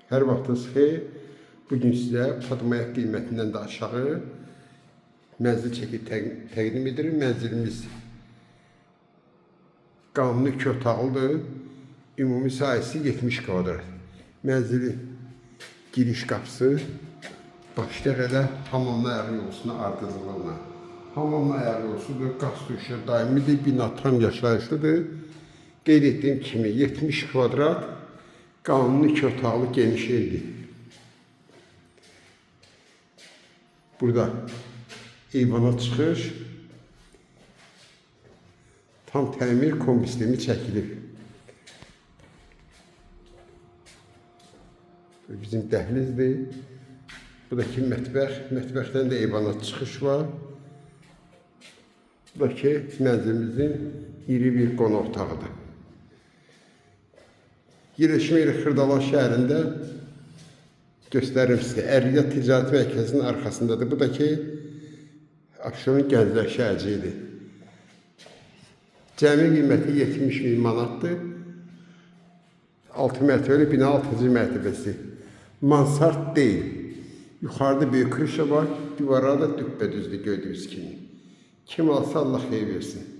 Hər vaxtınız xeyir. Bugün sizə Fatmaya qiymətindən də aşağı mənzil çəkib təqdim edirəm. Mənzilimiz qanuni 2 otaqlıdır. Ümumi sahəsi 70 kvadrat. Mənzilin giriş qapısı başlayaq elə hamamla ayağı yolsuna ardıcılığına. Hamamla ayağı yolsudur, qaz duşu daimidir, bina tam yaşayışlıdır. Qeyd etdiyim kimi 70 kvadrat qanuni 2 otaqlı geniş evdir. Burada eyvana çıxış, tam təmir kombi sistemi çəkilir. Bizim dəhlizdir. Buradakı mətbəx, mətbəxdən də eyvana çıxış var. Buradakı mənzilimizin iri bir qonaq otağıdır. Yerləşmə yeri Xırdalan şəhərində göstərim sizə. Ər-Riyad Ticarət Mərkəzinin arxasındadır. Bu da ki, Abşeron Gənclər şəhərciyidir. Cəmi qiyməti 70.000 manatdır. 6 mərtəbəli bina 6-cı mərtəbəsi. Mansard deyil. Yuxarıda böyük krişa var, divarlar da düppədüzdür gördüyünüz kimi. Kim alsa Allah xeyir versin.